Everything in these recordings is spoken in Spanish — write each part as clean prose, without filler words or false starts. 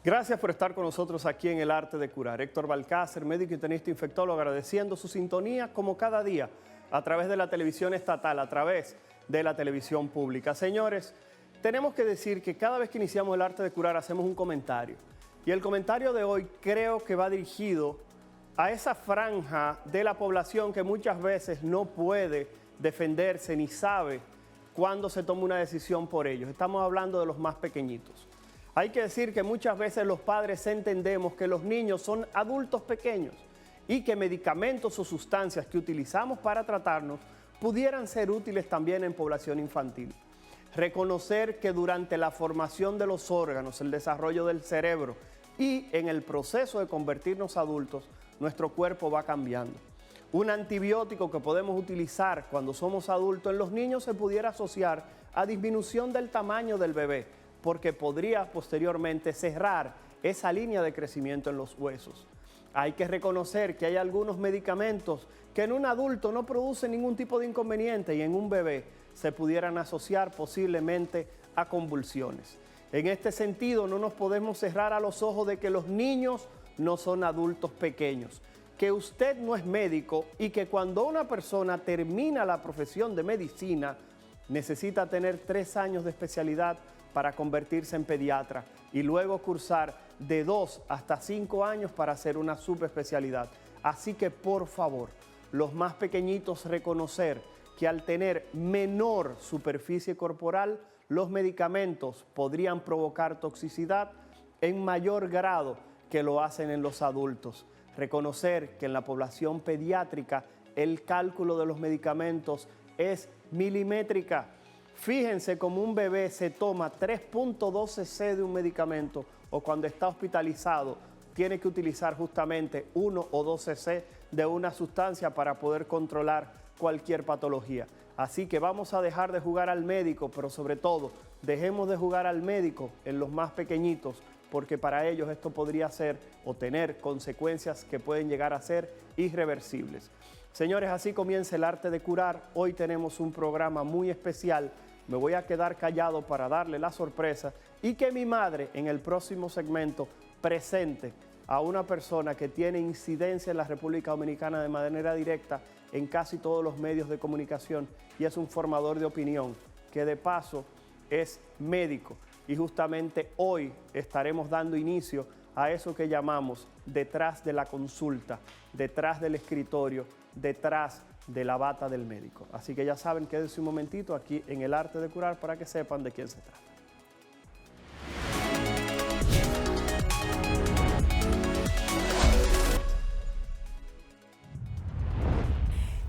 Gracias por estar con nosotros aquí en El Arte de Curar. Héctor Balcácer, médico internista infectólogo, agradeciendo su sintonía como cada día a través de la televisión estatal, a través de la televisión pública. Señores, tenemos que decir que cada vez que iniciamos El Arte de Curar hacemos un comentario. Y el comentario de hoy creo que va dirigido a esa franja de la población que muchas veces no puede defenderse ni sabe cuándo se toma una decisión por ellos. Estamos hablando de los más pequeñitos. Hay que decir que muchas veces los padres entendemos que los niños son adultos pequeños y que medicamentos o sustancias que utilizamos para tratarnos pudieran ser útiles también en población infantil. Reconocer que durante la formación de los órganos, el desarrollo del cerebro y en el proceso de convertirnos adultos, nuestro cuerpo va cambiando. Un antibiótico que podemos utilizar cuando somos adultos en los niños se pudiera asociar a disminución del tamaño del bebé, porque podría posteriormente cerrar esa línea de crecimiento en los huesos. Hay que reconocer que hay algunos medicamentos que en un adulto no producen ningún tipo de inconveniente y en un bebé se pudieran asociar posiblemente a convulsiones. En este sentido, no nos podemos cerrar a los ojos de que los niños no son adultos pequeños, que usted no es médico y que cuando una persona termina la profesión de medicina necesita tener 3 años de especialidad para convertirse en pediatra y luego cursar de 2 hasta 5 años para hacer una subespecialidad. Así que por favor, los más pequeñitos reconocer que al tener menor superficie corporal, los medicamentos podrían provocar toxicidad en mayor grado que lo hacen en los adultos. Reconocer que en la población pediátrica el cálculo de los medicamentos es milimétrica. Fíjense cómo un bebé se toma 3.12 cc de un medicamento o cuando está hospitalizado tiene que utilizar justamente 1 o 2 cc de una sustancia para poder controlar cualquier patología. Así que vamos a dejar de jugar al médico, pero sobre todo dejemos de jugar al médico en los más pequeñitos, porque para ellos esto podría ser o tener consecuencias que pueden llegar a ser irreversibles. Señores, así comienza El Arte de Curar. Hoy tenemos un programa muy especial. Me voy a quedar callado para darle la sorpresa y que mi madre en el próximo segmento presente a una persona que tiene incidencia en la República Dominicana de manera directa en casi todos los medios de comunicación y es un formador de opinión que de paso es médico. Y justamente hoy estaremos dando inicio a eso que llamamos detrás de la consulta, detrás del escritorio, detrás de la bata del médico. Así que ya saben, quédense un momentito aquí en El Arte de Curar para que sepan de quién se trata.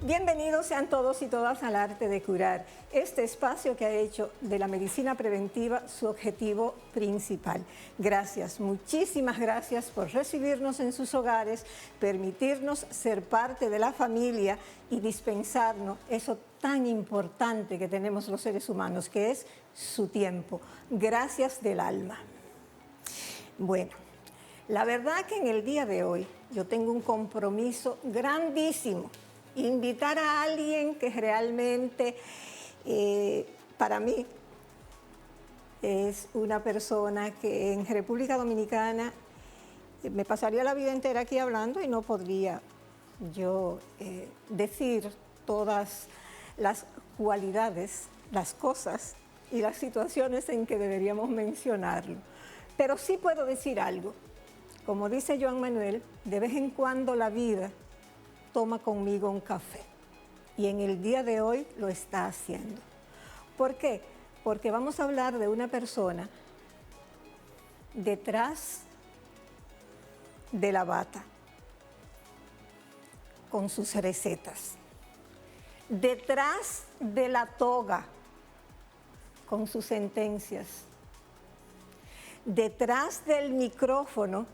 Bienvenidos sean todos y todas al Arte de Curar, este espacio que ha hecho de la medicina preventiva su objetivo principal. Gracias, muchísimas gracias por recibirnos en sus hogares, permitirnos ser parte de la familia y dispensarnos eso tan importante que tenemos los seres humanos, que es su tiempo. Gracias del alma. Bueno, la verdad que en el día de hoy yo tengo un compromiso grandísimo. Invitar a alguien que realmente para mí es una persona que en República Dominicana me pasaría la vida entera aquí hablando y no podría yo decir todas las cualidades, las cosas y las situaciones en que deberíamos mencionarlo. Pero sí puedo decir algo. Como dice Joan Manuel, de vez en cuando la vida toma conmigo un café. Y en el día de hoy lo está haciendo. ¿Por qué? Porque vamos a hablar de una persona detrás de la bata, con sus recetas. Detrás de la toga, con sus sentencias. Detrás del micrófono,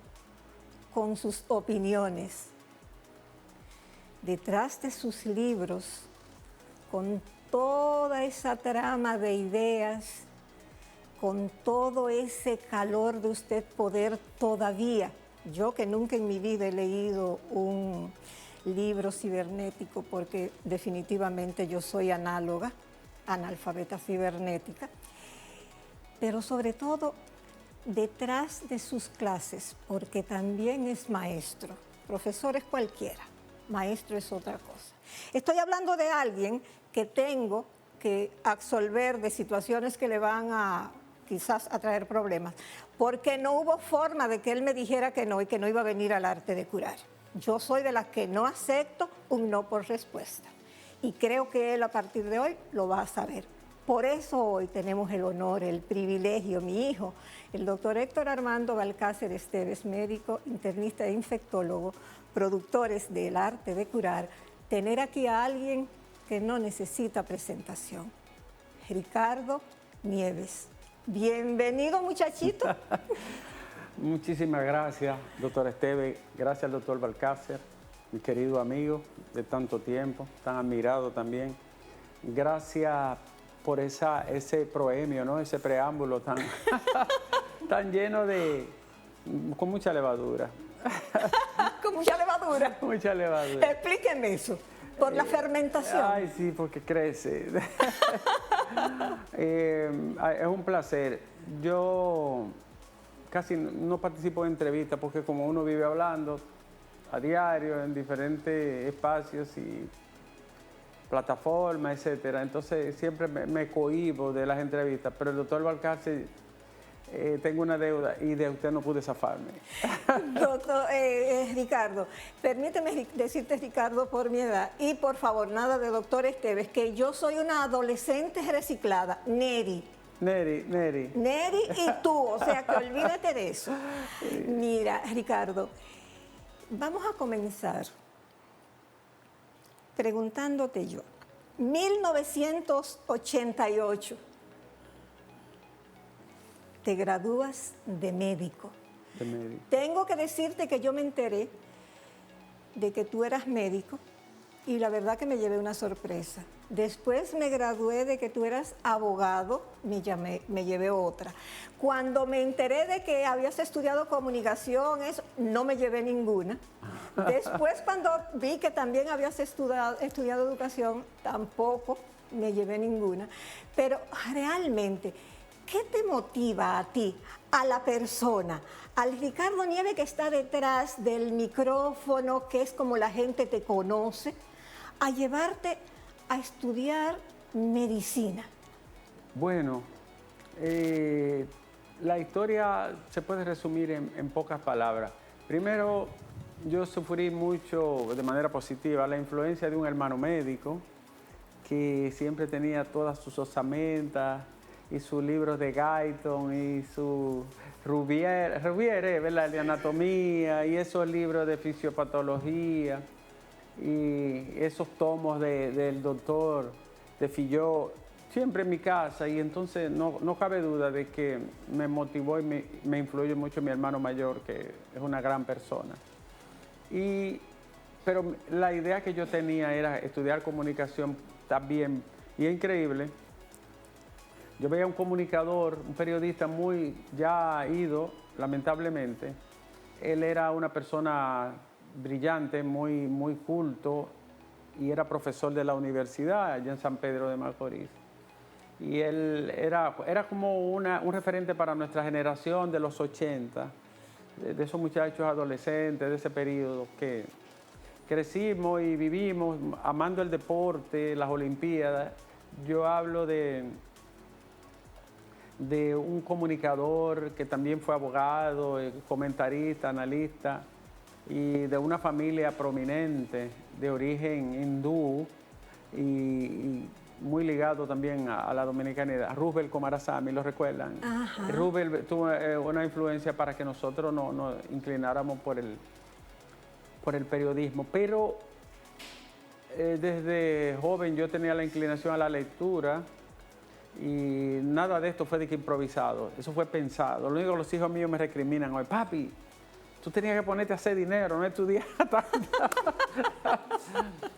con sus opiniones. Detrás de sus libros, con toda esa trama de ideas, con todo ese calor de usted poder todavía. Yo que nunca en mi vida he leído un libro cibernético porque definitivamente yo soy analfabeta cibernética, pero sobre todo detrás de sus clases, porque también es maestro. Profesor es cualquiera, maestro es otra cosa. Estoy hablando de alguien que tengo que absolver de situaciones que le van a quizás a traer problemas, porque no hubo forma de que él me dijera que no y que no iba a venir al arte de curar. Yo soy de las que no acepto un no por respuesta y creo que él a partir de hoy lo va a saber. Por eso hoy tenemos el honor, el privilegio, mi hijo, el doctor Héctor Armando Balcácer Esteves, médico, internista e infectólogo, productores del arte de curar, tener aquí a alguien que no necesita presentación. Ricardo Nieves. Bienvenido, muchachito. Muchísimas gracias, doctor Esteves. Gracias al doctor Balcácer, mi querido amigo de tanto tiempo, tan admirado también. Gracias por ese proemio, ¿no? Ese preámbulo tan, tan lleno de... con mucha levadura. ¿Con mucha levadura? Mucha levadura. Explíqueme eso. ¿Por la fermentación? Ay, sí, porque crece. Es un placer. Yo casi no participo en entrevistas porque como uno vive hablando a diario en diferentes espacios y plataformas, etcétera, entonces siempre me cohíbo de las entrevistas, pero el doctor Balcácer, tengo una deuda y de usted no pude zafarme. Doctor Ricardo, permíteme decirte Ricardo por mi edad y por favor nada de doctor Esteves, que yo soy una adolescente reciclada, Neri y tú, o sea que olvídate de eso. Mira, Ricardo, vamos a comenzar preguntándote yo. 1988. Te gradúas de médico. Tengo que decirte que yo me enteré de que tú eras médico y la verdad que me llevé una sorpresa. Después me gradué de que tú eras abogado, me llevé otra. Cuando me enteré de que habías estudiado comunicación, eso, no me llevé ninguna. Después cuando vi que también habías estudiado educación, tampoco me llevé ninguna. Pero realmente, ¿qué te motiva a ti, a la persona, al Ricardo Nieves que está detrás del micrófono, que es como la gente te conoce, a llevarte a estudiar medicina? Bueno, la historia se puede resumir en pocas palabras. Primero, yo sufrí mucho de manera positiva la influencia de un hermano médico que siempre tenía todas sus osamentas y sus libros de Guyton y su Rubier, ¿verdad?, de anatomía y esos libros de fisiopatología y esos tomos del doctor de Filló, siempre en mi casa, y entonces no cabe duda de que me motivó y me influyó mucho mi hermano mayor, que es una gran persona. Pero la idea que yo tenía era estudiar comunicación también, y es increíble. Yo veía un comunicador, un periodista muy ya ido, lamentablemente. Él era una persona brillante, muy culto, y era profesor de la universidad allá en San Pedro de Macorís. Y él era como un referente para nuestra generación de los 80, de esos muchachos adolescentes, de ese periodo que crecimos y vivimos amando el deporte, las Olimpiadas. Yo hablo de un comunicador que también fue abogado, comentarista, analista, y de una familia prominente de origen hindú y muy ligado también a la dominicanidad. Rubel Comarasamy, ¿lo recuerdan? Ajá. Rubel tuvo una influencia para que nosotros nos inclináramos por el periodismo, pero desde joven yo tenía la inclinación a la lectura y nada de esto fue de que improvisado, eso fue pensado. Lo único que los hijos míos me recriminan hoy: papi, tú tenías que ponerte a hacer dinero, no estudiar tanto.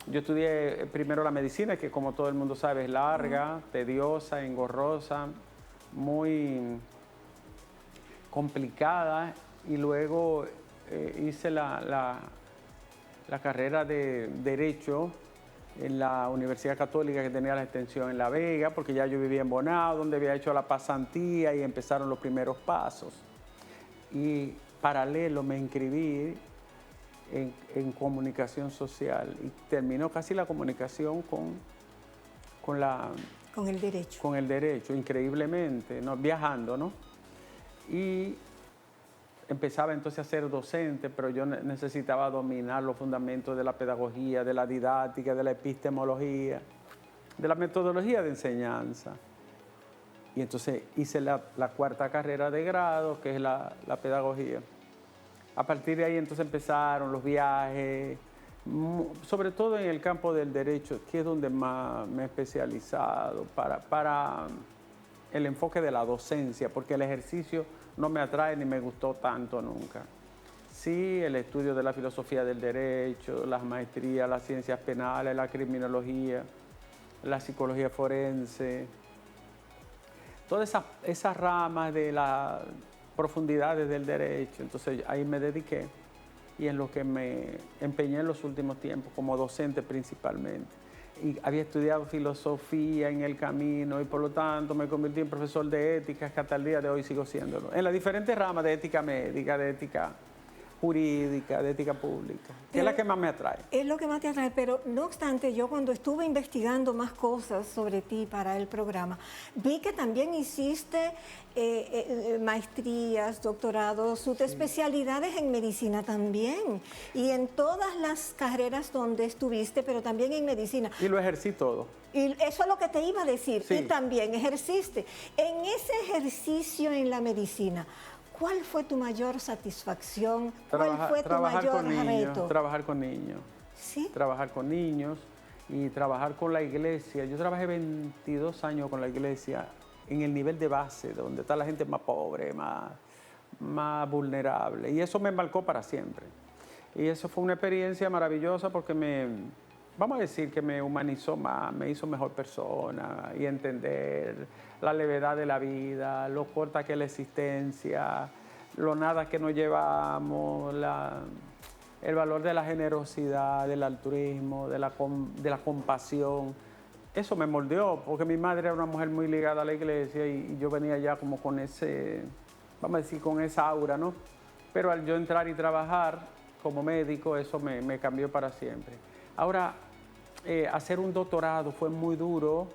Yo estudié primero la medicina, que como todo el mundo sabe es larga, tediosa, engorrosa, muy complicada, y luego hice la carrera de Derecho en la Universidad Católica, que tenía la extensión en La Vega, porque ya yo vivía en Bonao, donde había hecho la pasantía y empezaron los primeros pasos. y paralelo me inscribí en comunicación social y terminó casi la comunicación con el derecho. Con el derecho, increíblemente, ¿no? Viajando, ¿no? Y empezaba entonces a ser docente, pero yo necesitaba dominar los fundamentos de la pedagogía, de la didáctica, de la epistemología, de la metodología de enseñanza. Y entonces hice la cuarta carrera de grado, que es la pedagogía. A partir de ahí entonces empezaron los viajes, sobre todo en el campo del derecho, que es donde más me he especializado para el enfoque de la docencia, porque el ejercicio no me atrae ni me gustó tanto nunca. Sí, el estudio de la filosofía del derecho, las maestrías, las ciencias penales, la criminología, la psicología forense, todas esas ramas de las profundidades del derecho. Entonces ahí me dediqué y en lo que me empeñé en los últimos tiempos, como docente principalmente. Y había estudiado filosofía en el camino y por lo tanto me convertí en profesor de ética, que hasta el día de hoy sigo siéndolo. En las diferentes ramas de ética médica, de ética jurídica, de ética pública, que es la que más me atrae. Es lo que más te atrae, pero no obstante, yo cuando estuve investigando más cosas sobre ti para el programa, vi que también hiciste maestrías, doctorados, subespecialidades en medicina también, y en todas las carreras donde estuviste, pero también en medicina. Y lo ejercí todo. Y eso es lo que te iba a decir, Sí. Y también ejerciste. En ese ejercicio en la medicina, ¿cuál fue tu mayor satisfacción? ¿Cuál fue tu mayor reto? Trabajar con niños. ¿Sí? Trabajar con niños y trabajar con la iglesia. Yo trabajé 22 años con la iglesia en el nivel de base, donde está la gente más pobre, más vulnerable. Y eso me marcó para siempre. Y eso fue una experiencia maravillosa porque vamos a decir que me humanizó más, me hizo mejor persona y entender la levedad de la vida, lo corta que es la existencia, lo nada que nos llevamos, el valor de la generosidad, del altruismo, de la compasión. Eso me moldeó, porque mi madre era una mujer muy ligada a la iglesia y yo venía ya como con ese, vamos a decir, con esa aura, ¿no? Pero al yo entrar y trabajar como médico, eso me cambió para siempre. Ahora, hacer un doctorado fue muy duro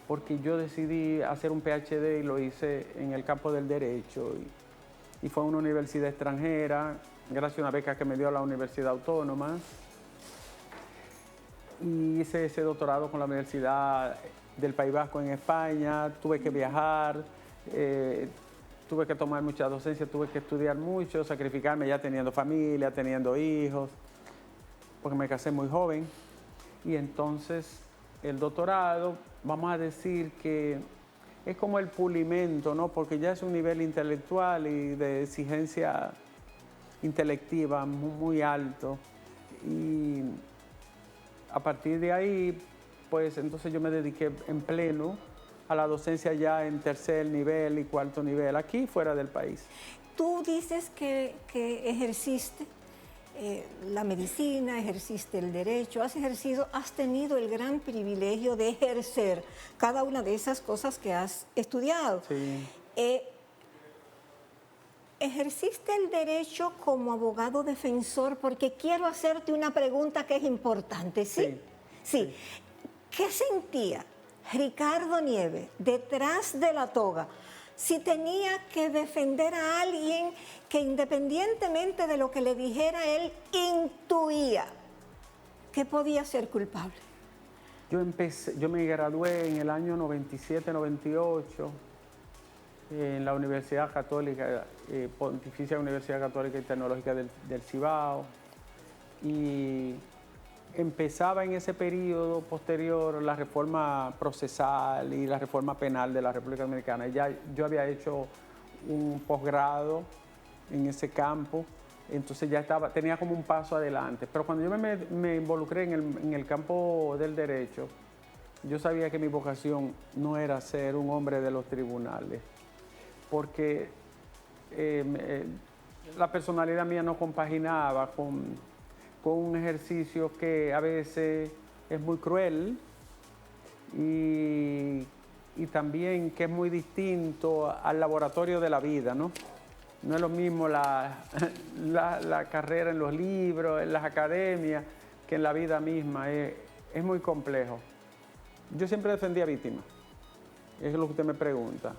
porque yo decidí hacer un PhD y lo hice en el campo del derecho y fue a una universidad extranjera, gracias a una beca que me dio la Universidad Autónoma. Y hice ese doctorado con la Universidad del País Vasco en España, tuve que viajar, tuve que tomar mucha docencia, tuve que estudiar mucho, sacrificarme ya teniendo familia, teniendo hijos, porque me casé muy joven. Y entonces el doctorado, vamos a decir que es como el pulimento, ¿no? Porque ya es un nivel intelectual y de exigencia intelectiva muy alto. Y a partir de ahí, pues entonces yo me dediqué en pleno a la docencia ya en tercer nivel y cuarto nivel, aquí fuera del país. Tú dices que ejerciste la medicina, ejerciste el derecho, has tenido el gran privilegio de ejercer cada una de esas cosas que has estudiado. Sí. Ejerciste el derecho como abogado defensor, porque quiero hacerte una pregunta que es importante, ¿sí? Sí. ¿Qué sentía Ricardo Nieves detrás de la toga si tenía que defender a alguien que independientemente de lo que le dijera él, intuía que podía ser culpable? Yo me gradué en el año 97-98 en la Universidad Católica, Pontificia Universidad Católica y Tecnológica del Cibao, y empezaba en ese periodo posterior la reforma procesal y la reforma penal de la República Dominicana. Yo había hecho un posgrado en ese campo, entonces ya tenía como un paso adelante. Pero cuando yo me involucré en el campo del derecho, yo sabía que mi vocación no era ser un hombre de los tribunales, porque la personalidad mía no compaginaba con un ejercicio que a veces es muy cruel y también que es muy distinto al laboratorio de la vida, ¿no? No es lo mismo la carrera en los libros, en las academias, que en la vida misma. Es muy complejo. Yo siempre defendí a víctimas, es lo que usted me pregunta.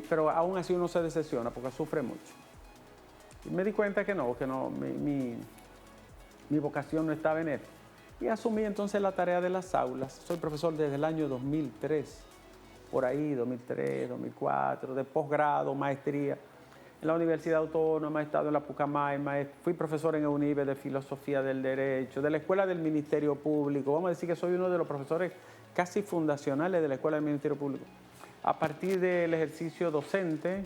Pero aún así uno se decepciona porque sufre mucho. Y me di cuenta que no, mi vocación no estaba en él. Y asumí entonces la tarea de las aulas. Soy profesor desde el año 2003, por ahí, 2003, 2004, de posgrado, maestría. En la Universidad Autónoma, he estado en la Pucamaima, fui profesor en UNIBE de Filosofía del Derecho, de la Escuela del Ministerio Público. Vamos a decir que soy uno de los profesores casi fundacionales de la Escuela del Ministerio Público. A partir del ejercicio docente,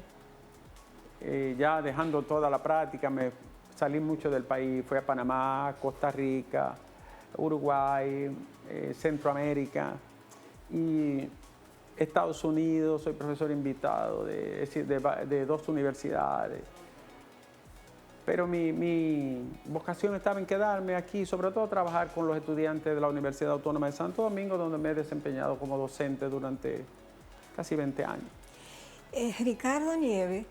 ya dejando toda la práctica, me salí mucho del país, fui a Panamá, Costa Rica, Uruguay, Centroamérica y Estados Unidos. Soy profesor invitado de 2 universidades. Pero mi vocación estaba en quedarme aquí, sobre todo trabajar con los estudiantes de la Universidad Autónoma de Santo Domingo, donde me he desempeñado como docente durante casi 20 años. Ricardo Nieves,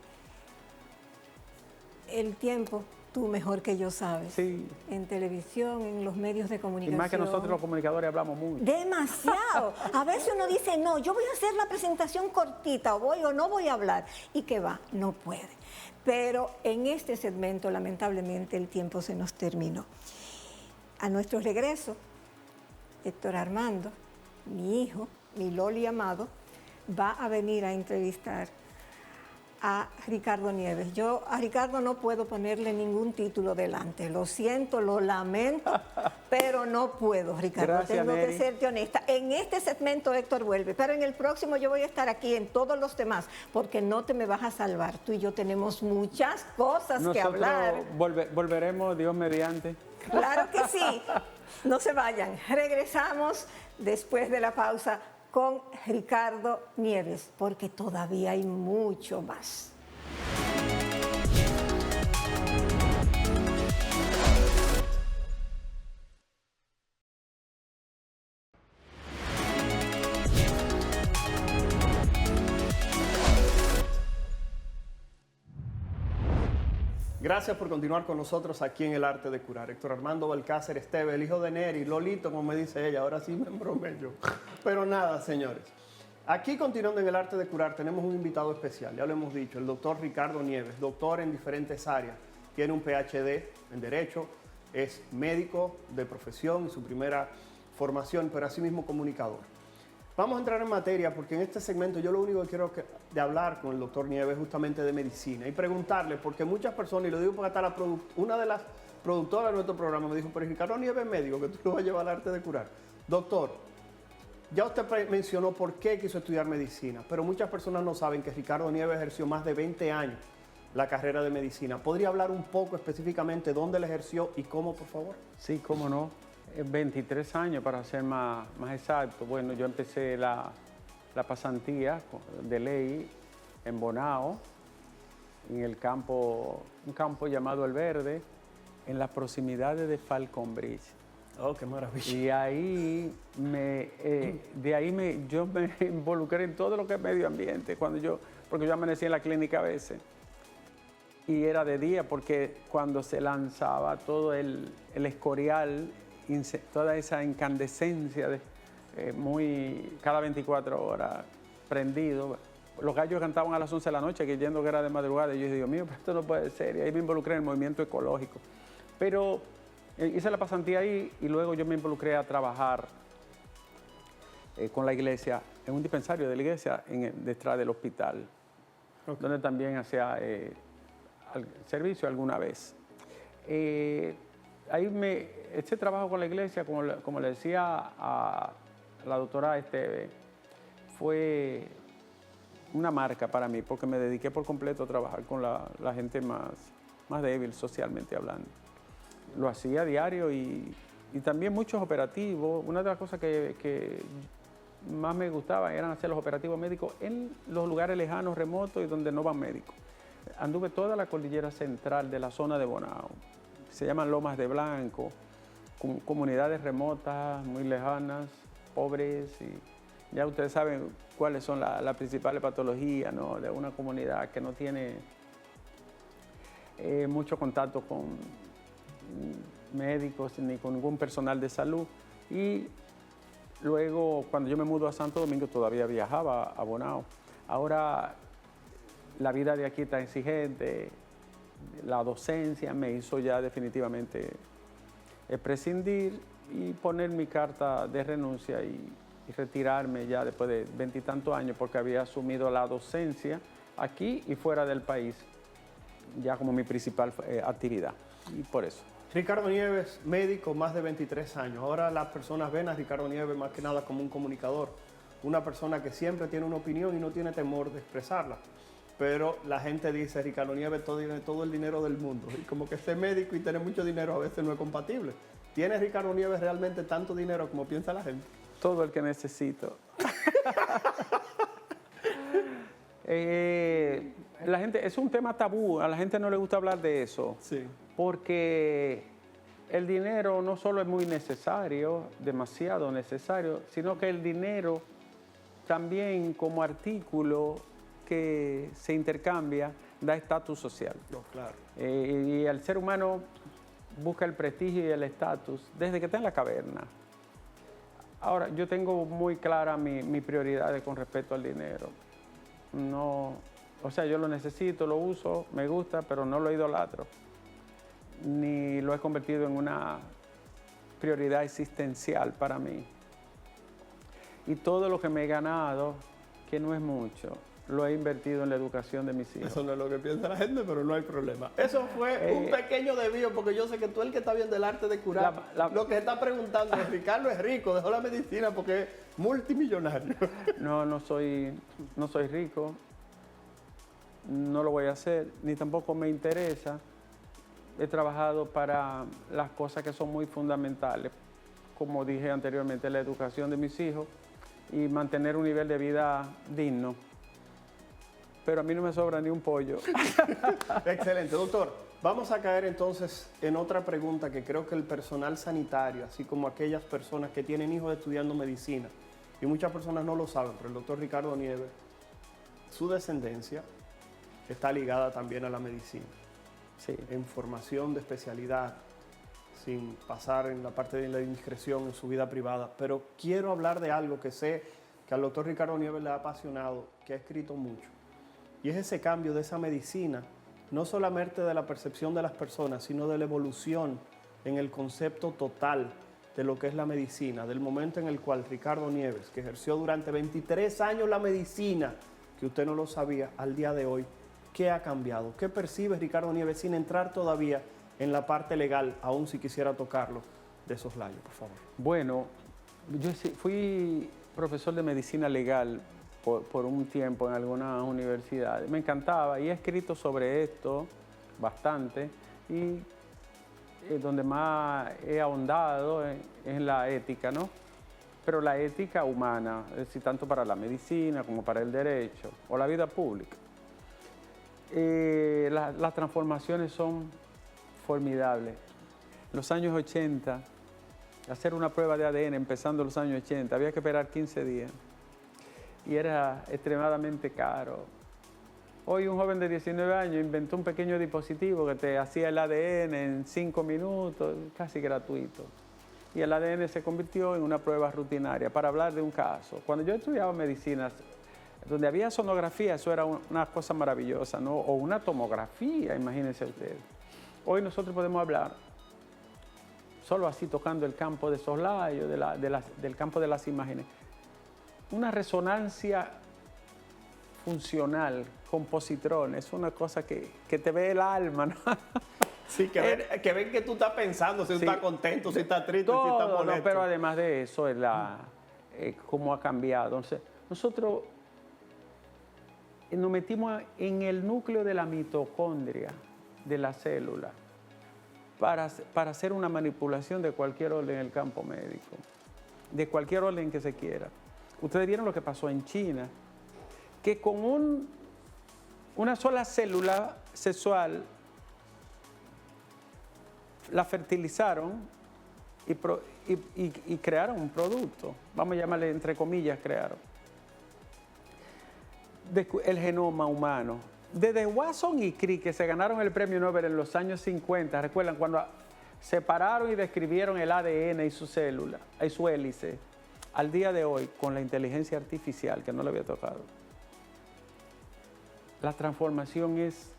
el tiempo, tú mejor que yo sabes, sí, en televisión, en los medios de comunicación. Y más que nosotros los comunicadores hablamos mucho. Demasiado. A veces uno dice, no, yo voy a hacer la presentación cortita, o voy o no voy a hablar. Y que va, no puede. Pero en este segmento, lamentablemente, el tiempo se nos terminó. A nuestro regreso, Héctor Armando, mi hijo, mi Loli amado, va a venir a entrevistar a Ricardo Nieves. Yo a Ricardo no puedo ponerle ningún título delante. Lo siento, lo lamento, pero no puedo, Ricardo. Gracias, tengo Neri. que serte honesta. En este segmento Héctor vuelve, pero en el próximo yo voy a estar aquí en todos los demás, porque no te me vas a salvar. Tú y yo tenemos muchas cosas que hablar. Volveremos, Dios mediante. Claro que sí. No se vayan. Regresamos después de la pausa con Ricardo Nieves, porque todavía hay mucho más. Gracias por continuar con nosotros aquí en El Arte de Curar. Héctor Armando Balcácer Esteve, el hijo de Neri, Lolito, como me dice ella, ahora sí me embromé yo. Pero nada, señores. Aquí, continuando en El Arte de Curar, tenemos un invitado especial, ya lo hemos dicho, el doctor Ricardo Nieves, doctor en diferentes áreas. Tiene un PhD en Derecho, es médico de profesión y su primera formación, pero asimismo comunicador. Vamos a entrar en materia porque en este segmento yo lo único que quiero de hablar con el doctor Nieves es justamente de medicina y preguntarle, porque muchas personas, y lo digo porque hasta una de las productoras de nuestro programa me dijo, pero Ricardo Nieves es médico, que tú lo vas a llevar al arte de curar. Doctor, ya usted mencionó por qué quiso estudiar medicina, pero muchas personas no saben que Ricardo Nieves ejerció más de 20 años la carrera de medicina. ¿Podría hablar un poco específicamente dónde la ejerció y cómo, por favor? Sí, cómo no. 23 años para ser más exacto. Bueno, yo empecé la pasantía de ley en Bonao, en el campo, un campo llamado El Verde, en las proximidades de Falcon Bridge. Oh, qué maravilla. Y ahí yo me involucré en todo lo que es medio ambiente, porque yo amanecí en la clínica a veces. Y era de día porque cuando se lanzaba todo el escorial, toda esa incandescencia cada 24 horas prendido. Los gallos cantaban a las 11 de la noche, creyendo que era de madrugada. Y yo dije, Dios mío, pero esto no puede ser. Y ahí me involucré en el movimiento ecológico. Pero hice la pasantía ahí y luego yo me involucré a trabajar con la iglesia, en un dispensario de la iglesia, detrás del hospital, okay, donde también hacía servicio alguna vez. Este trabajo con la iglesia, como le decía a la doctora Esteve, fue una marca para mí, porque me dediqué por completo a trabajar con la gente más débil socialmente hablando. Lo hacía a diario y también muchos operativos. Una de las cosas que más me gustaba eran hacer los operativos médicos en los lugares lejanos, remotos y donde no van médicos. Anduve toda la cordillera central de la zona de Bonao. Se llaman Lomas de Blanco, comunidades remotas, muy lejanas, pobres. Y ya ustedes saben cuáles son las principales patologías, ¿no?, de una comunidad que no tiene mucho contacto con médicos ni con ningún personal de salud. Y luego, cuando yo me mudo a Santo Domingo, todavía viajaba a Bonao. Ahora la vida de aquí está exigente, la docencia me hizo ya definitivamente prescindir y poner mi carta de renuncia y retirarme ya después de 20 y tantos años, porque había asumido la docencia aquí y fuera del país ya como mi principal actividad, y por eso. Ricardo Nieves, médico, más de 23 años. Ahora las personas ven a Ricardo Nieves más que nada como un comunicador, una persona que siempre tiene una opinión y no tiene temor de expresarla. Pero la gente dice, Ricardo Nieves tiene todo el dinero del mundo. Y como que ser médico y tener mucho dinero a veces no es compatible. ¿Tiene Ricardo Nieves realmente tanto dinero como piensa la gente? Todo el que necesito. La gente, es un tema tabú, a la gente no le gusta hablar de eso. Sí. Porque el dinero no solo es muy necesario, demasiado necesario, sino que el dinero también como artículo que se intercambia da estatus social. No, claro. Y el ser humano busca el prestigio y el estatus desde que está en la caverna. Ahora, yo tengo muy clara mi prioridad con respecto al dinero. No, o sea, yo lo necesito, lo uso, me gusta, pero no lo idolatro. Ni lo he convertido en una prioridad existencial para mí. Y todo lo que me he ganado, que no es mucho, lo he invertido en la educación de mis hijos. Eso no es lo que piensa la gente, pero no hay problema. Eso fue un pequeño desvío, porque yo sé que tú el que está viendo el arte de curar, lo que está preguntando es, Ricardo es rico, dejó la medicina porque es multimillonario. No soy rico, no lo voy a hacer, ni tampoco me interesa. He trabajado para las cosas que son muy fundamentales, como dije anteriormente, la educación de mis hijos y mantener un nivel de vida digno. Pero a mí no me sobra ni un pollo. Excelente, doctor. Vamos a caer entonces en otra pregunta que creo que el personal sanitario, así como aquellas personas que tienen hijos estudiando medicina, y muchas personas no lo saben, pero el doctor Ricardo Nieves, su descendencia está ligada también a la medicina. Sí. En formación de especialidad, sin pasar en la parte de la indiscreción en su vida privada. Pero quiero hablar de algo que sé que al doctor Ricardo Nieves le ha apasionado, que ha escrito mucho. Y es ese cambio de esa medicina, no solamente de la percepción de las personas, sino de la evolución en el concepto total de lo que es la medicina, del momento en el cual Ricardo Nieves, que ejerció durante 23 años la medicina, que usted no lo sabía, al día de hoy, ¿qué ha cambiado? ¿Qué percibe Ricardo Nieves sin entrar todavía en la parte legal, aún si quisiera tocarlo de soslayo, por favor? Bueno, yo fui profesor de medicina legal por un tiempo en algunas universidades. Me encantaba y he escrito sobre esto bastante, y donde más he ahondado es en la ética, ¿no? Pero la ética humana, es decir, tanto para la medicina como para el derecho o la vida pública. Las transformaciones son formidables. En los años 80, hacer una prueba de ADN empezando en los años 80, había que esperar 15 días. Y era extremadamente caro. Hoy un joven de 19 años inventó un pequeño dispositivo que te hacía el ADN en 5 minutos, casi gratuito. Y el ADN se convirtió en una prueba rutinaria. Para hablar de un caso, cuando yo estudiaba medicina, donde había sonografía, eso era una cosa maravillosa, ¿no? O una tomografía, imagínense ustedes. Hoy nosotros podemos hablar solo así tocando el campo de soslayo, del campo de las imágenes. Una resonancia funcional con positrón, es una cosa que te ve el alma, ¿no? Sí, que ven que tú estás pensando, si sí, estás contento, si estás triste, todo, si estás molesto. No, pero además de eso, es cómo ha cambiado. Entonces, nosotros nos metimos en el núcleo de la mitocondria de la célula para hacer una manipulación de cualquier orden en el campo médico, de cualquier orden que se quiera. Ustedes vieron lo que pasó en China, que con una sola célula sexual la fertilizaron y crearon un producto. Vamos a llamarle, entre comillas, crearon. El genoma humano. Desde Watson y Crick, que se ganaron el premio Nobel en los años 50, recuerdan cuando separaron y describieron el ADN y su célula, y su hélice, al día de hoy, con la inteligencia artificial, que no le había tocado, la transformación es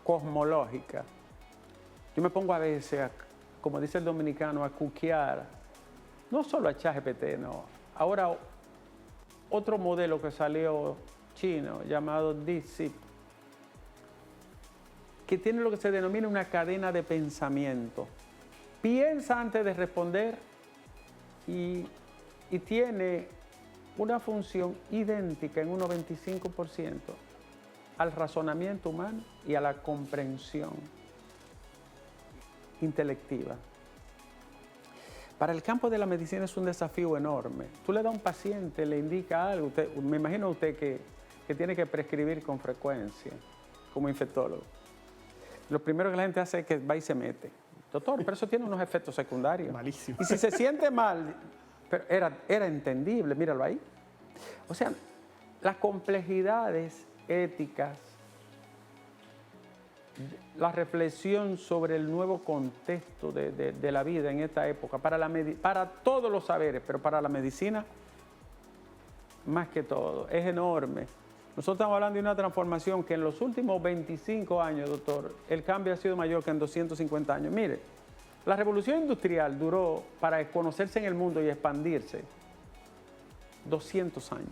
cosmológica. Yo me pongo a veces, como dice el dominicano, a cuquear, no solo a ChatGPT, no. Ahora, otro modelo que salió chino, llamado DeepSeek, que tiene lo que se denomina una cadena de pensamiento. Piensa antes de responder y tiene una función idéntica en un 95% al razonamiento humano y a la comprensión intelectiva. Para el campo de la medicina es un desafío enorme. Tú le das a un paciente, le indica algo, me imagino usted que tiene que prescribir con frecuencia como infectólogo. Lo primero que la gente hace es que va y se mete. Doctor, pero eso tiene unos efectos secundarios. Malísimo. Y si se siente mal, pero era entendible, míralo ahí. O sea, las complejidades éticas, la reflexión sobre el nuevo contexto de la vida en esta época, para todos los saberes, pero para la medicina, más que todo, es enorme. Nosotros estamos hablando de una transformación que en los últimos 25 años, doctor, el cambio ha sido mayor que en 250 años. Mire, la revolución industrial duró, para conocerse en el mundo y expandirse, 200 años.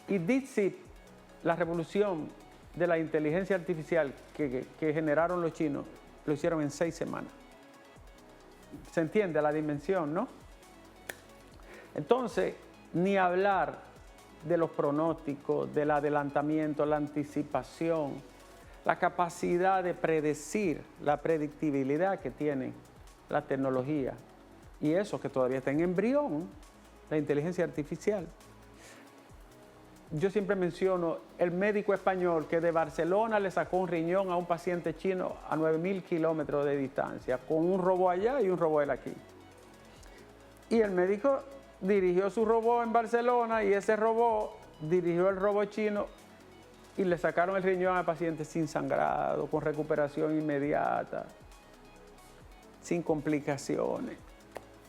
Y DeepSeek, la revolución de la inteligencia artificial que generaron los chinos, lo hicieron en 6 semanas. ¿Se entiende la dimensión, no? Entonces, ni hablar de los pronósticos, del adelantamiento, la anticipación, la capacidad de predecir, la predictibilidad que tiene la tecnología. Y eso que todavía está en embrión, la inteligencia artificial. Yo siempre menciono el médico español que de Barcelona le sacó un riñón a un paciente chino a 9.000 kilómetros de distancia, con un robot allá y un robot él aquí. Y el médico dirigió su robot en Barcelona y ese robot dirigió el robot chino y le sacaron el riñón al paciente sin sangrado, con recuperación inmediata, sin complicaciones.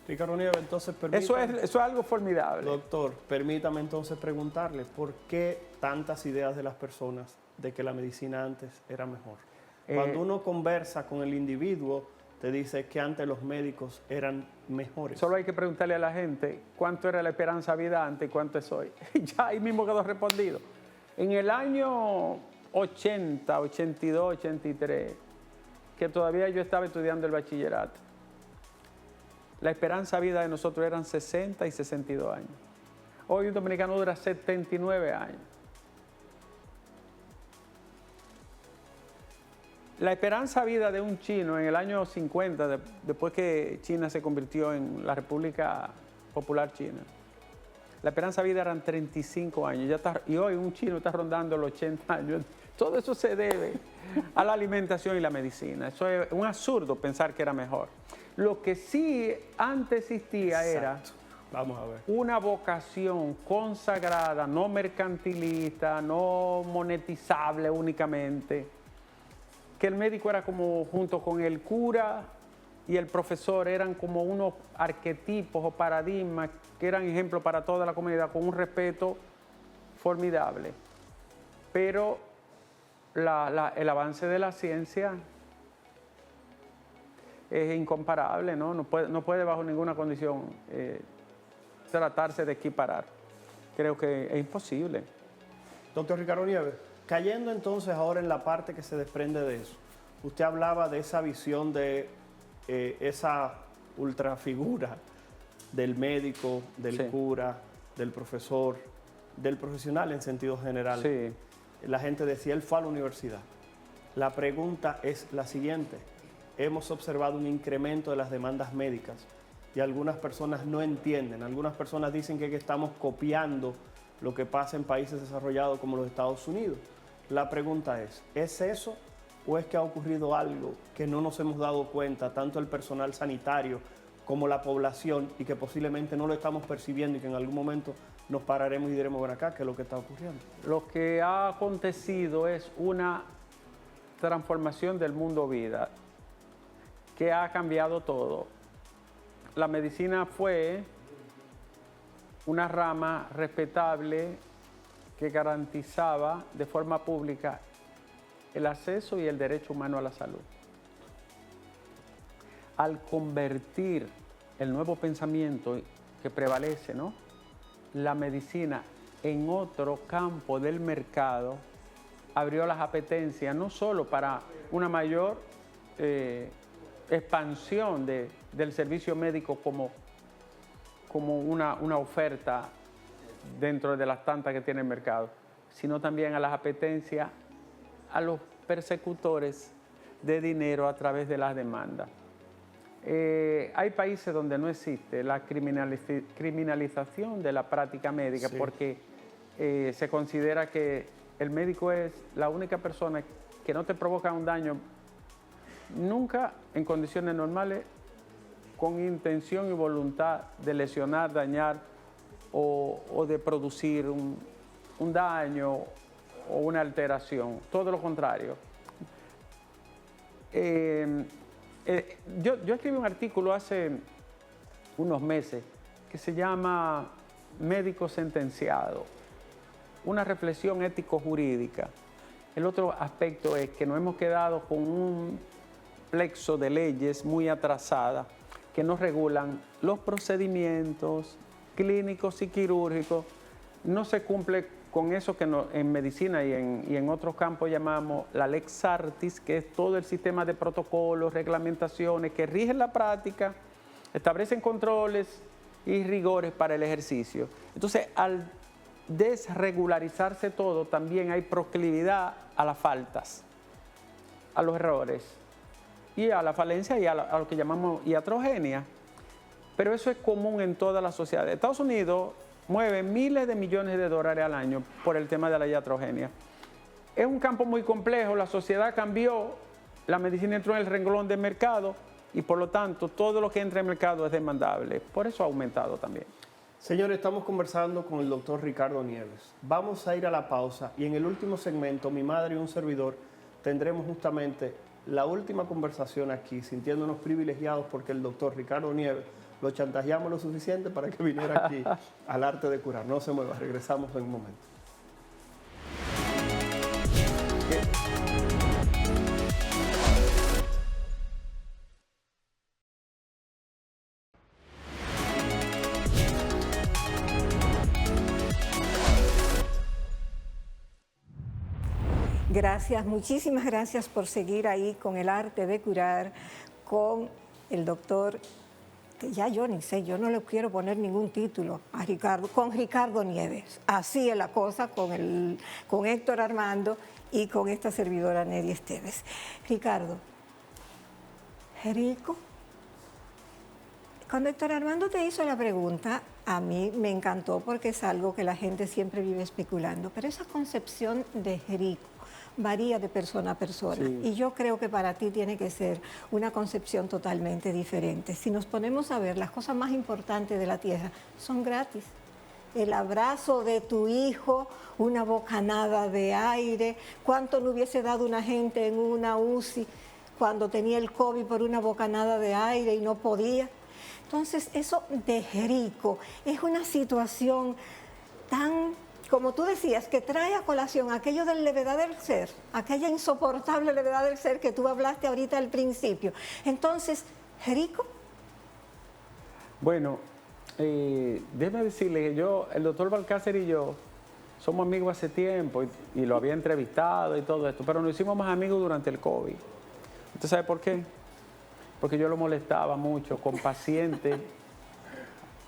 Ricardo Nieves, entonces Eso es algo formidable. Doctor, permítame entonces preguntarle, ¿por qué tantas ideas de las personas de que la medicina antes era mejor? Cuando uno conversa con el individuo, te dice que antes los médicos eran mejores. Solo hay que preguntarle a la gente cuánto era la esperanza de vida antes y cuánto es hoy. Ya ahí mismo quedó respondido. En el año 80, 82, 83, que todavía yo estaba estudiando el bachillerato, la esperanza de vida de nosotros eran 60 y 62 años. Hoy un dominicano dura 79 años. La esperanza de vida de un chino en el año 50, después que China se convirtió en la República Popular China, la esperanza de vida eran 35 años. Y hoy un chino está rondando los 80 años. Todo eso se debe a la alimentación y la medicina. Eso es un absurdo pensar que era mejor. Lo que sí antes existía era Vamos a ver. una vocación consagrada, no mercantilista, no monetizable únicamente, que el médico era como, junto con el cura y el profesor, eran como unos arquetipos o paradigmas que eran ejemplos para toda la comunidad, con un respeto formidable. Pero el avance de la ciencia es incomparable, ¿no? No puede bajo ninguna condición tratarse de equiparar. Creo que es imposible. Doctor Ricardo Nieves, cayendo entonces ahora en la parte que se desprende de eso, usted hablaba de esa visión de esa ultrafigura del médico, del Sí. cura, del profesor, del profesional en sentido general. Sí. La gente decía, él fue a la universidad. La pregunta es la siguiente. Hemos observado un incremento de las demandas médicas y algunas personas no entienden. Algunas personas dicen que estamos copiando lo que pasa en países desarrollados como los Estados Unidos. La pregunta ¿es eso o es que ha ocurrido algo que no nos hemos dado cuenta, tanto el personal sanitario como la población, y que posiblemente no lo estamos percibiendo y que en algún momento nos pararemos y diremos, bueno, acá, ¿qué es lo que está ocurriendo? Lo que ha acontecido es una transformación del mundo vida que ha cambiado todo. La medicina fue una rama respetable que garantizaba de forma pública el acceso y el derecho humano a la salud. Al convertir el nuevo pensamiento que prevalece, ¿no?, la medicina en otro campo del mercado, abrió las apetencias no solo para una mayor expansión del servicio médico como una oferta dentro de las tantas que tiene el mercado, sino también a las apetencias a los persecutores de dinero a través de las demandas. Hay países donde no existe la criminalización de la práctica médica, sí, porque se considera que el médico es la única persona que no te provoca un daño nunca en condiciones normales con intención y voluntad de lesionar, dañar o de producir un daño o una alteración. Todo lo contrario. Yo escribí un artículo hace unos meses que se llama Médico Sentenciado, una reflexión ético-jurídica. El otro aspecto es que nos hemos quedado con un plexo de leyes muy atrasadas que nos regulan los procedimientos clínicos y quirúrgicos. No se cumple con eso que en medicina y en otros campos llamamos la Lex Artis, que es todo el sistema de protocolos, reglamentaciones que rigen la práctica, establecen controles y rigores para el ejercicio. Entonces, al desregularizarse todo, también hay proclividad a las faltas, a los errores y a la falencia y a lo que llamamos iatrogenia. Pero eso es común en toda la sociedad. Estados Unidos mueve miles de millones de dólares al año por el tema de la iatrogenia. Es un campo muy complejo, la sociedad cambió, la medicina entró en el renglón del mercado y por lo tanto todo lo que entra en el mercado es demandable. Por eso ha aumentado también. Señores, estamos conversando con el doctor Ricardo Nieves. Vamos a ir a la pausa y en el último segmento, mi madre y un servidor, tendremos justamente la última conversación aquí, sintiéndonos privilegiados porque el doctor Ricardo Nieves lo chantajeamos lo suficiente para que viniera aquí al arte de curar. No se mueva, regresamos en un momento. Gracias, muchísimas gracias por seguir ahí con el arte de curar, con el doctor, que ya yo ni sé, yo no le quiero poner ningún título a Ricardo, con Ricardo Nieves. Así es la cosa con Héctor Armando y con esta servidora Nery Esteves. Ricardo, Jerico, cuando Héctor Armando te hizo la pregunta, a mí me encantó porque es algo que la gente siempre vive especulando, pero esa concepción de Jerico varía de persona a persona, sí, y yo creo que para ti tiene que ser una concepción totalmente diferente. Si nos ponemos a ver, las cosas más importantes de la tierra son gratis. El abrazo de tu hijo, una bocanada de aire, cuánto le hubiese dado una gente en una UCI cuando tenía el COVID por una bocanada de aire y no podía. Entonces, eso de Jerico es una situación tan, como tú decías, que trae a colación aquello de la levedad del ser, aquella insoportable levedad del ser que tú hablaste ahorita al principio. Entonces, Jerico. Bueno, déjeme decirle que el doctor Balcácer y yo somos amigos hace tiempo y lo había entrevistado y todo esto, pero nos hicimos más amigos durante el COVID. ¿Usted sabe por qué? Porque yo lo molestaba mucho con pacientes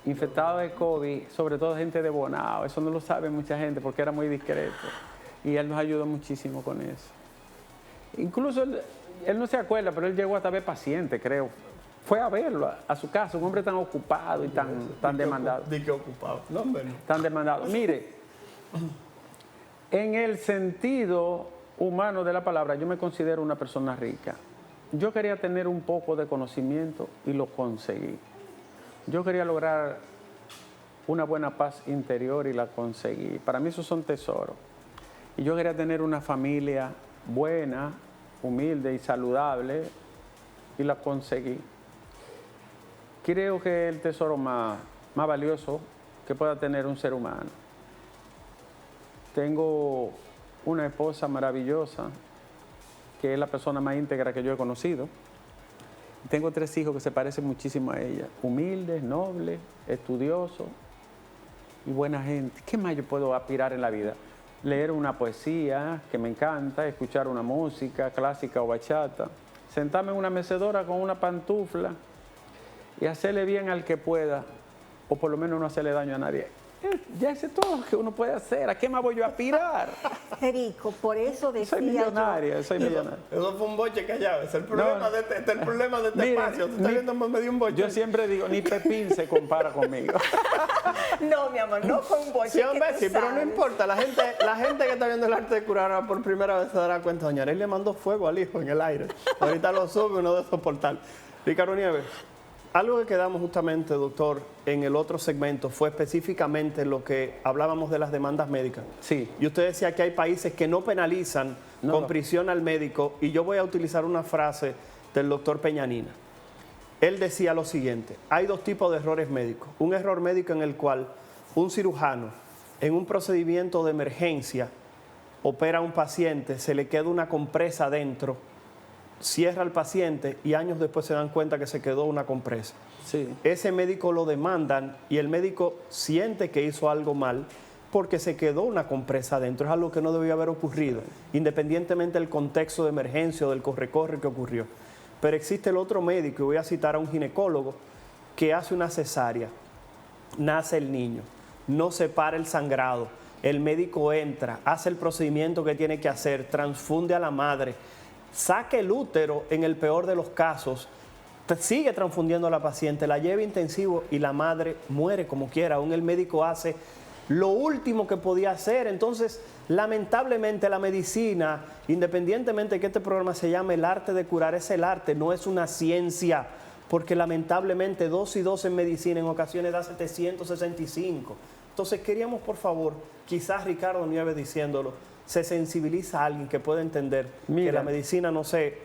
infectados de COVID, sobre todo gente de Bonao. Eso no lo sabe mucha gente porque era muy discreto. Y él nos ayudó muchísimo con eso. Incluso él no se acuerda, pero él llegó hasta ver pacientes, creo. Fue a verlo a su casa, un hombre tan ocupado y tan demandado. ¿De qué ocupado? No, bueno. Tan demandado. Mire, en el sentido humano de la palabra, yo me considero una persona rica. Yo quería tener un poco de conocimiento y lo conseguí. Yo quería lograr una buena paz interior y la conseguí. Para mí esos son tesoros. Y yo quería tener una familia buena, humilde y saludable, y la conseguí. Creo que es el tesoro más valioso que pueda tener un ser humano. Tengo una esposa maravillosa, que es la persona más íntegra que yo he conocido. Tengo 3 hijos que se parecen muchísimo a ella, humildes, nobles, estudiosos y buena gente. ¿Qué más yo puedo aspirar en la vida? Leer una poesía que me encanta, escuchar una música clásica o bachata, sentarme en una mecedora con una pantufla y hacerle bien al que pueda, o por lo menos no hacerle daño a nadie. Ya es todo lo que uno puede hacer. ¿A qué más voy yo a aspirar? Rico, por eso decía Soy millonaria. Eso fue un boche callado. Es el problema de este Mire, espacio. Tú estás viendo me dio un boche. Yo siempre digo, ni Pepín se compara conmigo. No, mi amor, no fue un boche. Sí, hombre, sí, pero no importa. La gente que está viendo el arte de curar ahora por primera vez se dará cuenta. Doña Arely le mandó fuego al hijo en el aire. Ahorita lo sube uno de soportar. Ricardo Nieves, algo que quedamos justamente, doctor, en el otro segmento fue específicamente lo que hablábamos de las demandas médicas. Sí. Y usted decía que hay países que no penalizan con prisión al médico, y yo voy a utilizar una frase del doctor Peñanina. Él decía lo siguiente: hay 2 tipos de errores médicos. Un error médico en el cual un cirujano, en un procedimiento de emergencia, opera a un paciente, se le queda una compresa adentro, cierra al paciente y años después se dan cuenta que se quedó una compresa. Sí. Ese médico lo demandan y el médico siente que hizo algo mal porque se quedó una compresa adentro. Es algo que no debió haber ocurrido, independientemente del contexto de emergencia o del corre-corre que ocurrió. Pero existe el otro médico, y voy a citar a un ginecólogo, que hace una cesárea, nace el niño, no se para el sangrado, el médico entra, hace el procedimiento que tiene que hacer, transfunde a la madre, saque el útero en el peor de los casos, sigue transfundiendo a la paciente, la lleva intensivo y la madre muere como quiera. Aún el médico hace lo último que podía hacer. Entonces, lamentablemente la medicina, independientemente de que este programa se llame El Arte de Curar, es el arte, no es una ciencia, porque lamentablemente 2 y 2 en medicina en ocasiones da 765. Entonces queríamos, por favor, quizás Ricardo Nieves diciéndolo, se sensibiliza a alguien que pueda entender que la medicina no se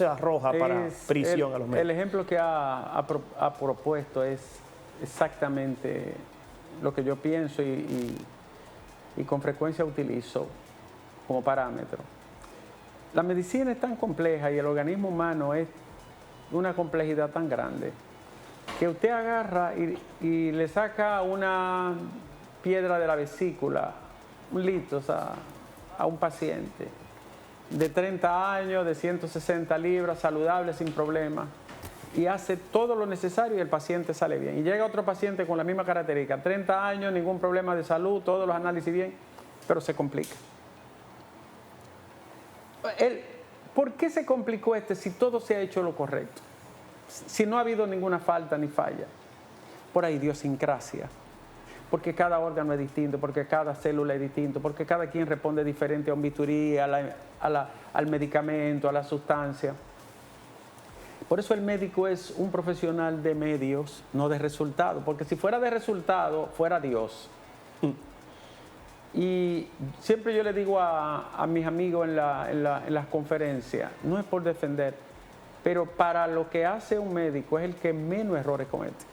arroja para prisión a los médicos. El ejemplo que ha propuesto es exactamente lo que yo pienso y con frecuencia utilizo como parámetro. La medicina es tan compleja y el organismo humano es de una complejidad tan grande que usted agarra y le saca una piedra de la vesícula, un litos a un paciente de 30 años, de 160 libras, saludable, sin problema, y hace todo lo necesario y el paciente sale bien. Y llega otro paciente con la misma característica, 30 años, ningún problema de salud, todos los análisis bien, pero se complica. ¿Por qué se complicó si todo se ha hecho lo correcto? Si no ha habido ninguna falta ni falla. Por ahí idiosincrasia. Porque cada órgano es distinto, porque cada célula es distinto, porque cada quien responde diferente a un bisturí, al medicamento, a la sustancia. Por eso el médico es un profesional de medios, no de resultado, porque si fuera de resultado, fuera Dios. Y siempre yo le digo a mis amigos en las conferencias, no es por defender, pero para lo que hace un médico es el que menos errores comete.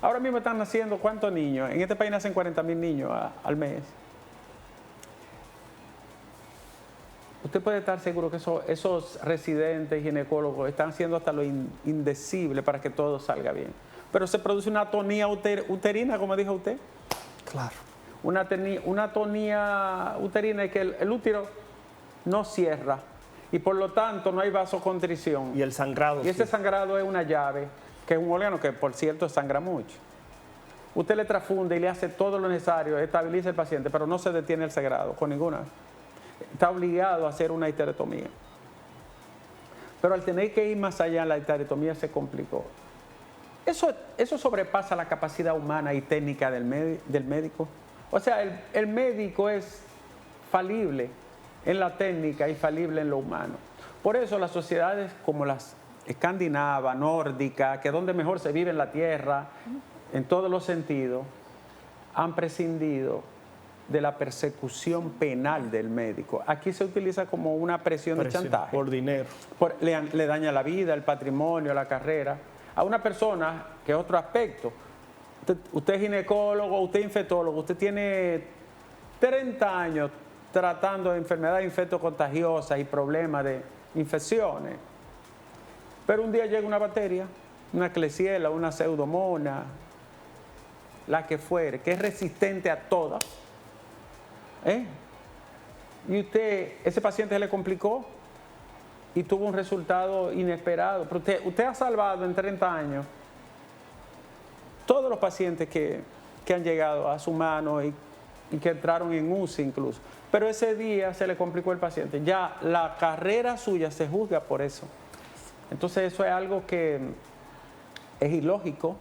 Ahora mismo están naciendo ¿cuántos niños? En este país nacen 40,000 niños al mes. Usted puede estar seguro que esos residentes ginecólogos están haciendo hasta lo indecible para que todo salga bien. Pero se produce una atonía uterina, como dijo usted. Claro. Una atonía uterina es que el útero no cierra y por lo tanto no hay vasoconstricción. Y el sangrado. Y ese sangrado es una llave, que es un órgano que, por cierto, sangra mucho. Usted le transfunde y le hace todo lo necesario, estabiliza el paciente, pero no se detiene el sangrado con ninguna. Está obligado a hacer una histerectomía. Pero al tener que ir más allá, la histerectomía se complicó. Eso sobrepasa la capacidad humana y técnica del médico. O sea, el médico es falible en la técnica y falible en lo humano. Por eso las sociedades como las escandinava, nórdica, que es donde mejor se vive en la tierra, en todos los sentidos, han prescindido de la persecución penal del médico. Aquí se utiliza como una presión de chantaje. Por dinero. Le daña la vida, el patrimonio, la carrera. A una persona, que es otro aspecto, usted es ginecólogo, usted es infectólogo, usted tiene 30 años tratando de enfermedades infectocontagiosas y problemas de infecciones, pero un día llega una bacteria, una Klebsiella, una pseudomonas, la que fuere, que es resistente a todas, y ese paciente se le complicó y tuvo un resultado inesperado. Pero usted ha salvado en 30 años todos los pacientes que han llegado a su mano y que entraron en UCI incluso. Pero ese día se le complicó el paciente. Ya la carrera suya se juzga por eso. Entonces eso es algo que es ilógico.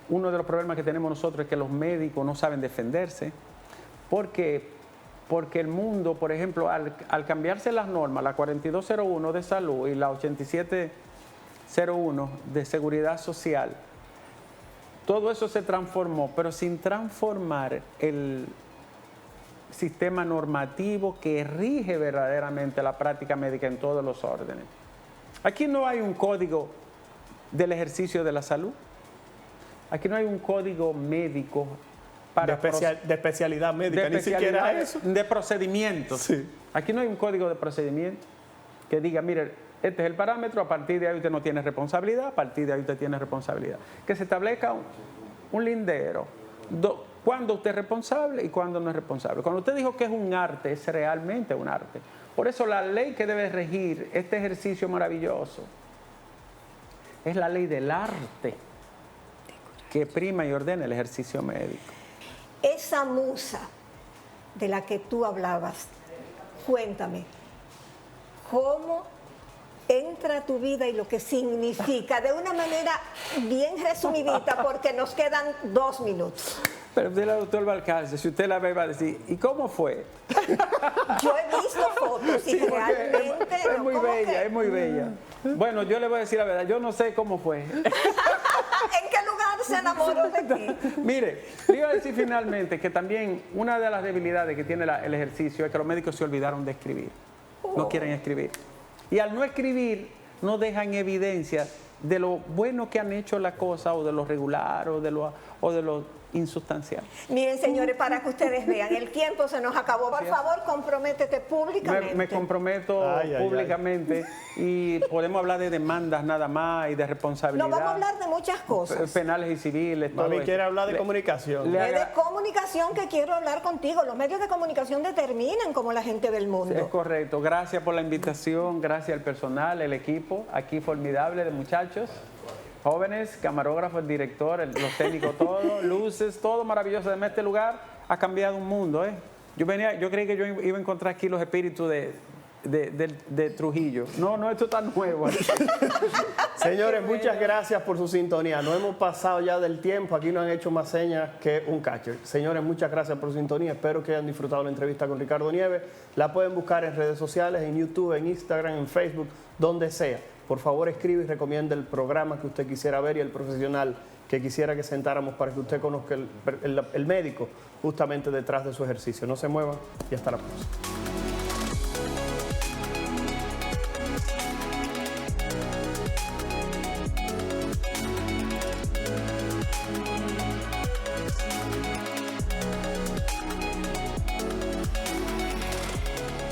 Uno de los problemas que tenemos nosotros es que los médicos no saben defenderse. Porque el mundo, por ejemplo, al cambiarse las normas, la 4201 de salud y la 8701 de seguridad social, todo eso se transformó, pero sin transformar el sistema normativo que rige verdaderamente la práctica médica en todos los órdenes. Aquí no hay un código del ejercicio de la salud. Aquí no hay un código médico de especialidad médica, ni siquiera eso. De procedimientos. Sí. Aquí no hay un código de procedimiento que diga, mire, este es el parámetro, a partir de ahí usted no tiene responsabilidad, a partir de ahí usted tiene responsabilidad. Que se establezca un lindero. ¿Cuándo usted es responsable y cuándo no es responsable? Cuando usted dijo que es un arte, es realmente un arte. Por eso la ley que debe regir este ejercicio maravilloso es la ley del arte que prima y ordena el ejercicio médico. Esa musa de la que tú hablabas, cuéntame, ¿cómo entra a tu vida y lo que significa? De una manera bien resumidita, porque nos quedan 2 minutos. Pero usted, la doctora Valcárcel, si usted la ve, va a decir, ¿y cómo fue? Yo he visto fotos y Sí, realmente... es muy bella, es muy bella. Bueno, yo le voy a decir la verdad, yo no sé cómo fue. ¿En qué lugar se enamoró de ti? Mire, le iba a decir finalmente que también una de las debilidades que tiene el ejercicio es que los médicos se olvidaron de escribir. No quieren escribir. Y al no escribir, no dejan evidencia de lo bueno que han hecho la cosa, o de lo regular, o de lo insustancial. Miren, señores, para que ustedes vean, el tiempo se nos acabó. Por favor, comprométete públicamente. Me comprometo públicamente y podemos hablar de demandas nada más y de responsabilidad. No, vamos a hablar de muchas cosas. Penales y civiles. Mami quiere hablar de comunicación. Es de comunicación que quiero hablar contigo. Los medios de comunicación determinan como la gente del mundo. Es correcto. Gracias por la invitación, gracias al personal, el equipo aquí formidable de muchachos. Jóvenes, camarógrafos, director, los técnicos, todo, luces, todo maravilloso. Además, este lugar ha cambiado un mundo, Yo creí que yo iba a encontrar aquí los espíritus de Trujillo. No, esto está nuevo. Señores, muchas gracias por su sintonía. No hemos pasado ya del tiempo. Aquí no han hecho más señas que un catcher. Señores, muchas gracias por su sintonía. Espero que hayan disfrutado la entrevista con Ricardo Nieves. La pueden buscar en redes sociales, en YouTube, en Instagram, en Facebook, donde sea. Por favor, escribe y recomiende el programa que usted quisiera ver y el profesional que quisiera que sentáramos para que usted conozca el médico justamente detrás de su ejercicio. No se muevan y hasta la próxima.